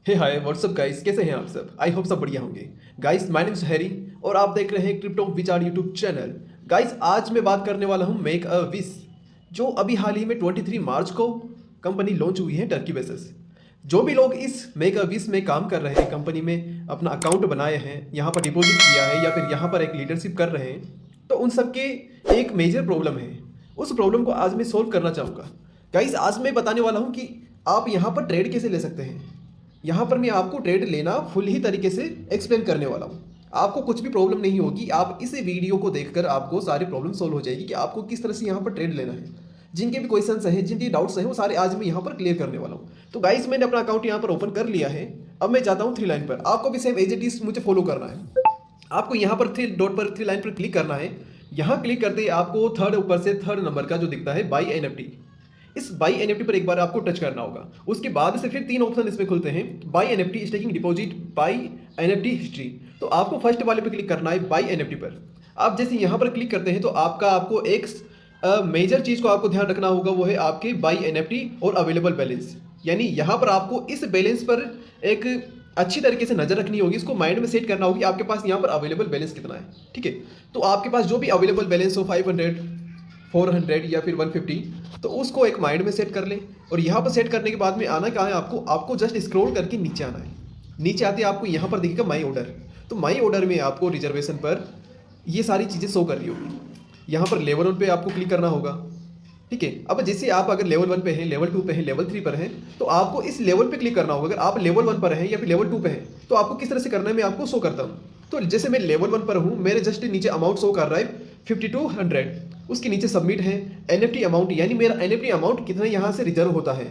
हे hi what's up guys, कैसे हैं आप सब? आई होप सब बढ़िया होंगे। Guys my name is Harry और आप देख रहे हैं क्रिप्टो विचार यूट्यूब चैनल। गाइस आज मैं बात करने वाला हूं मेक अ विश, जो अभी हाल ही में 23 मार्च को कंपनी लॉन्च हुई है टर्की बेसिस। जो भी लोग इस मेक अ विश में काम कर रहे हैं, कंपनी में अपना अकाउंट बनाए हैं, यहाँ पर डिपॉजिट किया है या फिर यहाँ पर एक लीडरशिप कर रहे हैं, तो उन सबके एक मेजर प्रॉब्लम है। उस प्रॉब्लम को आज मैं सोल्व करना चाहूँगा। गाइस आज मैं बताने वाला हूँ कि आप यहाँ पर ट्रेड कैसे ले सकते हैं। यहाँ पर मैं आपको ट्रेड लेना फुल ही तरीके से एक्सप्लेन करने वाला हूँ। आपको कुछ भी प्रॉब्लम नहीं होगी। आप इस वीडियो को देखकर आपको सारी प्रॉब्लम सोल्व हो जाएगी कि आपको किस तरह से यहाँ पर ट्रेड लेना है। जिनके भी क्वेश्चंस हैं, जिनके डाउट्स हैं, वो सारे आज मैं यहाँ पर क्लियर करने वाला हूँ। तो गाइस मैंने अपना अकाउंट यहाँ पर ओपन कर लिया है। अब मैं जाता हूँ थ्री लाइन पर। आपको भी सेम एज इट इज मुझे फॉलो करना है। आपको यहाँ पर थ्री डॉट पर, थ्री लाइन पर क्लिक करना है। यहाँ क्लिक करते ही आपको थर्ड ऊपर से थर्ड नंबर का जो दिखता है बाई एनएफटी, इस बाई एनएफटी पर एक बार आपको टच करना होगा। उसके बाद से फिर तीन ऑप्शन इसमें खुलते हैं, by NFT, staking deposit, by NFT history. तो आपको फर्स्ट वाले पे क्लिक करना है बाई एनएफटी पर। आप जैसे यहाँ पर क्लिक करते हैं तो आपको एक मेजर चीज़ को आपको ध्यान रखना होगा, वो है आपके बाई एनएफटी और अवेलेबल बैलेंस। यानी यहाँ पर आपको इस बैलेंस पर एक अच्छी तरीके से नजर रखनी होगी, इसको माइंड में सेट करना होगी आपके पास यहाँ पर अवेलेबल बैलेंस कितना है। ठीक है, तो आपके पास जो भी अवेलेबल बैलेंस हो 500, 400 या फिर 150, तो उसको एक माइंड में सेट कर लें। और यहाँ पर सेट करने के बाद में आना कहाँ है, आपको जस्ट स्क्रॉल करके नीचे आना है। नीचे आते आपको यहाँ पर दिखेगा माई ऑर्डर। तो माई ऑर्डर में आपको रिजर्वेशन पर ये सारी चीज़ें शो कर रही होगी। यहाँ पर लेवल 1 पे आपको क्लिक करना होगा। ठीक है, अब जैसे आप अगर लेवल 1 पे हैं, लेवल 2 पे हैं, लेवल 3 पर हैं, तो आपको इस लेवल पे क्लिक करना होगा। अगर आप लेवल 1 पर हैं या फिर लेवल 2 पे हैं, तो आपको किस तरह से करना है मैं आपको शो करता हूँ। तो जैसे मैं लेवल 1 पर हूँ, मेरे जस्ट नीचे अमाउंट शो कर रहा है 5200। उसके नीचे सबमिट है एनएफटी अमाउंट, यानी मेरा एनएफटी अमाउंट कितना यहाँ से रिजर्व होता है।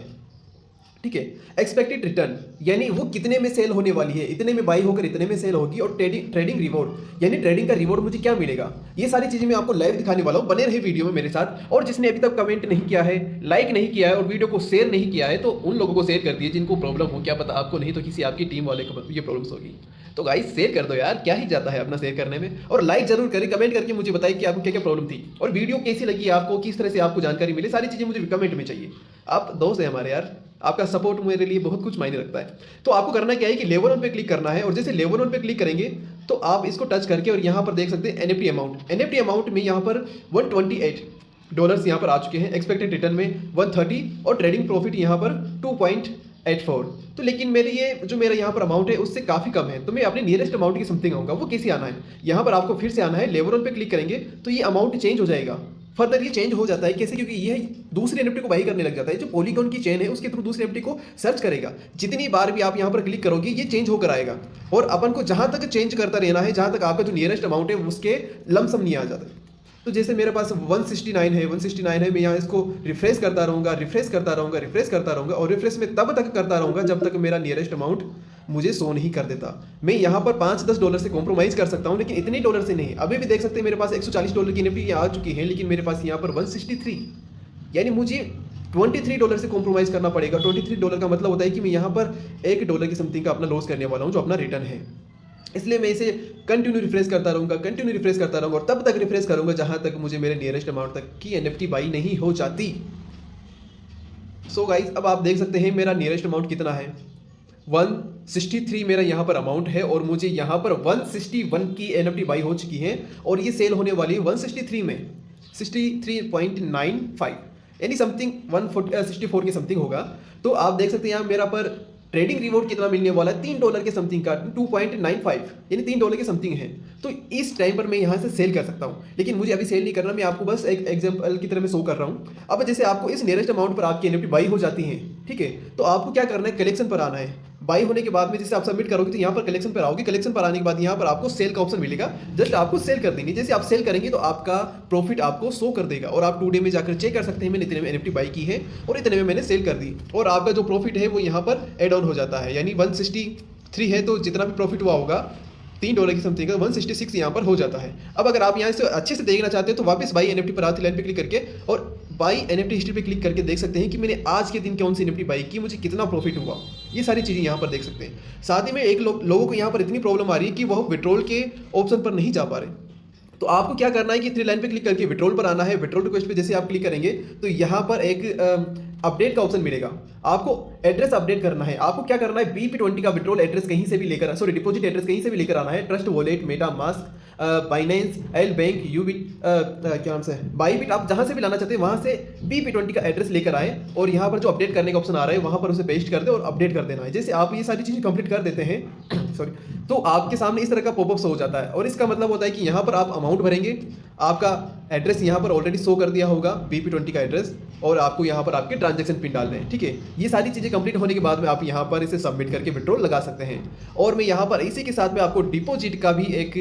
ठीक है, एक्सपेक्टेड रिटर्न, यानी वो कितने में सेल होने वाली है, इतने में बाई होकर इतने में सेल होगी। और ट्रेडिंग रिवॉर्ड, यानी ट्रेडिंग का रिवॉर्ड मुझे क्या मिलेगा। ये सारी चीजें मैं आपको लाइव दिखाने वाला हूँ। बने रहे वीडियो में मेरे साथ। और जिसने अभी तक कमेंट नहीं किया है, लाइक नहीं किया है और वीडियो को शेयर नहीं किया है, तो उन लोगों को शेयर कर दिए जिनको प्रॉब्लम हो। क्या पता आपको नहीं तो किसी आपकी टीम वाले को ये प्रॉब्लम्स होगी। तो गाइस शेयर कर दो यार, क्या ही जाता है अपना शेयर करने में। और लाइक जरूर करें, कमेंट करके मुझे बताइए कि आपको क्या क्या प्रॉब्लम थी और वीडियो कैसी लगी आपको, किस तरह से आपको जानकारी मिली। सारी चीजें मुझे कमेंट में चाहिए। आप दोस्त हैं हमारे यार, आपका सपोर्ट मेरे लिए बहुत कुछ मायने रखता है। तो आपको करना क्या है कि लेवल 1 पे क्लिक करना है। और जैसे लेवल 1 पे क्लिक करेंगे तो आप इसको टच करके और यहाँ पर देख सकते हैं एनएफटी अमाउंट। एनएफटी अमाउंट में यहाँ पर $128 यहाँ पर आ चुके हैं, एक्सपेक्टेड रिटर्न में 130 और ट्रेडिंग प्रॉफिट यहाँ पर 2.84। तो लेकिन मेरे ये जो मेरा यहाँ पर अमाउंट है उससे काफ़ी कम है, तो मैं अपने नियरेस्ट अमाउंट की समथिंग आऊँगा। वो कैसे आना है, यहाँ पर आपको फिर से आना है, लेवल 1 पे क्लिक करेंगे तो ये अमाउंट चेंज हो जाएगा। फर्दर ये चेंज हो जाता है कैसे, क्योंकि ये दूसरी एनएफटी को बाई करने लग जाता है। जो पॉलीगॉन की चेन है उसके थ्रू दूसरी एनएफटी को सर्च करेगा। जितनी बार भी आप यहाँ पर क्लिक करोगे ये चेंज होकर आएगा। और अपन को जहाँ तक चेंज करता रहना है, जहाँ तक आपका जो नियरेस्ट अमाउंट है उसके लमसम नहीं आ जाता। तो जैसे मेरे पास 169 है, 169 है, मैं यहाँ इसको रिफ्रेश करता रहूँगा, रिफ्रेश करता रहूँगा, रिफ्रेश करता रहूँगा। और रिफ्रेश में तब तक करता रहूँगा जब तक मेरा नियरेस्ट अमाउंट मुझे शो नहीं कर देता। मैं यहाँ पर $5-10 से कॉम्प्रोमाइज़ कर सकता हूँ, लेकिन इतने डॉलर से नहीं। अभी भी देख सकते हैं मेरे पास $140 की एनएफटी आ चुकी है, लेकिन मेरे पास यहाँ पर 163, यानी मुझे $23 से कॉम्प्रोमाइज़ करना पड़ेगा। $23 का मतलब होता है कि मैं यहाँ पर $1 की समथिंग का अपना लॉस करने वाला हूँ, जो अपना रिटर्न है। इसलिए मैं इसे कंटिन्यू रिफ्रेश करता रहूँगा, कंटिन्यू रिफ्रेश करता रहूँगा और तब तक रिफ्रेश करूँगा जहाँ तक मुझे मेरे नियरेस्ट अमाउंट तक की एनएफटी बाई नहीं हो जाती। सो गाइस अब आप देख सकते हैं मेरा नियरेस्ट अमाउंट कितना है, 163 मेरा यहाँ पर अमाउंट है। और मुझे यहाँ पर 161 की एनएफटी बाई हो चुकी है और ये सेल होने वाली है 163 में 63.95, यानी समथिंग 164 की समथिंग होगा। तो आप देख सकते हैं यहाँ मेरा पर ट्रेडिंग रिवॉर्ड कितना मिलने वाला है, $3 के समथिंग का, 2.95, यानी $3 के समथिंग है। तो इस टाइम पर मैं यहाँ से सेल कर सकता हूँ, लेकिन मुझे अभी सेल नहीं करना। मैं आपको बस एक एग्जांपल की तरह मैं शो कर रहा हूँ। अब जैसे आपको इस नियरेस्ट अमाउंट पर आपकी एनएफटी बाई हो जाती है, ठीक है, तो आपको क्या करना है, कलेक्शन पर आना है। बाई होने के बाद में जैसे आप सबमिट करोगे तो यहाँ पर कलेक्शन पर आओगे। कलेक्शन पर आने के बाद यहाँ पर आपको सेल का ऑप्शन मिलेगा, जस्ट आपको सेल कर देंगे। जैसे आप सेल करेंगे तो आपका प्रॉफिट आपको शो कर देगा और आप 2 डे में जाकर चेक कर सकते हैं मैंने इतने में एनएफटी बाई की है और इतने में मैंने सेल कर दी। और आपका जो प्रॉफिट है वो यहाँ पर एड ऑन हो जाता है, यानी 163 है तो जितना भी प्रॉफिट हुआ होगा $3 की समथिंग का 166 यहाँ पर हो जाता है। अब अगर आप यहाँ से अच्छे से देखना चाहते हैं तो वापस बाई एनएफटी पर आती लाइन पे क्लिक करके और बाई एनएफटी हिस्ट्री पे क्लिक करके देख सकते हैं कि मैंने आज के दिन कौन सी एनएफटी बाई की, मुझे कितना प्रॉफिट हुआ। ये सारी चीज़ें यहाँ पर देख सकते हैं। साथ ही में एक लोगों को यहाँ पर इतनी प्रॉब्लम आ रही है कि वह विड्रॉल के ऑप्शन पर नहीं जा पा रहे। तो आपको क्या करना है कि थ्री लाइन पे क्लिक करके विड्रॉल पर आना है। विड्रॉल रिक्वेस्ट पे जैसे आप क्लिक करेंगे तो यहाँ पर एक अपडेट का ऑप्शन मिलेगा। आपको एड्रेस अपडेट करना है। आपको क्या करना है, BP20 का विड्रॉल एड्रेस कहीं से भी लेकर, सॉरी डिपॉजिट एड्रेस कहीं से भी लेकर आना है। Trust Wallet, MetaMask, Binance, LBank, YoBit, क्या नाम से बाईबिट, आप जहां से भी लाना चाहते हैं वहां से BP20 का एड्रेस लेकर आए और यहाँ पर जो अपडेट करने का ऑप्शन आ रहा है वहां पर उसे पेस्ट कर दे और अपडेट कर देना है। जैसे आप ये सारी चीजें कंप्लीट कर देते हैं सॉरी, तो आपके सामने इस तरह का पॉपअप हो जाता है और इसका मतलब होता है कि यहाँ पर आप अमाउंट भरेंगे, आपका एड्रेस यहाँ पर ऑलरेडी शो कर दिया होगा BP20 का एड्रेस, और आपको यहाँ पर आपके ट्रांजैक्शन पिन डालने हैं। ठीक है, ये सारी चीज़ें कंप्लीट होने के बाद में आप यहाँ पर इसे सबमिट करके विड्रॉल लगा सकते हैं। और मैं यहाँ पर इसी के साथ में आपको डिपॉजिट का भी एक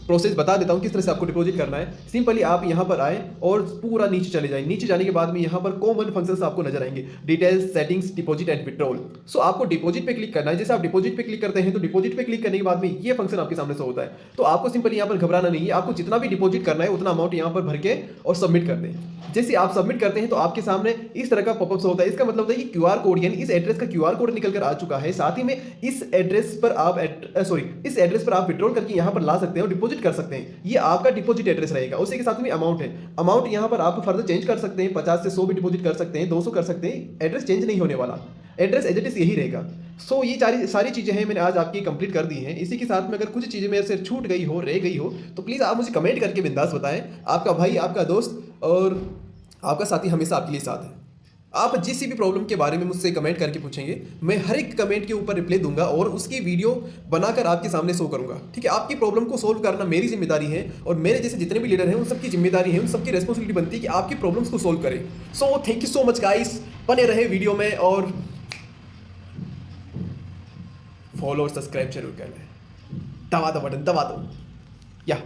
प्रोसेस बता देता हूँ किस तरह से आपको डिपॉजिट करना है। सिंपली आप यहाँ पर आए और पूरा नीचे चले जाएं। नीचे जाने के बाद में यहाँ पर कॉमन फंक्शंस आपको नजर आएंगे, details, settings, deposit and withdrawal. So आपको डिपॉजिट पे क्लिक करना है। जैसे आप डिपॉजिट पे क्लिक करते हैं तो डिपॉजिट पे क्लिक करने के बाद में ये फंक्शन आपके सामने से होता है। तो आपको सिंपली यहाँ पर घबराना नहीं है, आपको जितना भी डिपॉजिट करना है उतना अमाउंट यहाँ पर भर के और सबमिट कर दें। जैसे आप सबमिट करते हैं तो आपके सामने इस तरह का पॉपअप होता है। इसका मतलब होता है कि QR कोड, यानी इस एड्रेस का QR कोड निकल कर आ चुका है। साथ ही में इस एड्रेस पर आप इस एड्रेस पर आप विड्रॉल करके यहाँ पर ला सकते हैं और डिपॉजिट कर सकते हैं। ये आपका डिपॉजिट एड्रेस रहेगा। उसी के साथ में अमाउंट है, अमाउंट यहाँ पर आप फर्दर चेंज कर सकते हैं। 50 से 100 भी डिपॉजिट कर सकते हैं, 200 कर सकते हैं। एड्रेस चेंज नहीं होने वाला, एड्रेस एज इट इज यही रहेगा। सो ये सारी चीज़ें हैं मैंने आज आपकी कंप्लीट कर दी हैं। इसी के साथ में अगर कुछ चीज़ें मेरे से छूट गई हो, रह गई हो, तो प्लीज़ आप मुझे कमेंट करके बिंदास बताएं। आपका भाई, आपका दोस्त और आपका साथी हमेशा आपके लिए साथ है। आप जिस भी प्रॉब्लम के बारे में मुझसे कमेंट करके पूछेंगे, मैं हर एक कमेंट के ऊपर रिप्लाई दूंगा और उसकी वीडियो बनाकर आपके सामने शो करूंगा। ठीक है, आपकी प्रॉब्लम को सोल्व करना मेरी जिम्मेदारी है और मेरे जैसे जितने भी लीडर हैं उन सबकी जिम्मेदारी है, उन सबकी रेस्पॉन्सिबिलिटी बनती है कि आपकी प्रॉब्लम्स को सोल्व करें। So thank you so much guys, बने रहे वीडियो में और फॉलो और सब्सक्राइब जरूर कर लें। दबा दो बटन, दबा दो या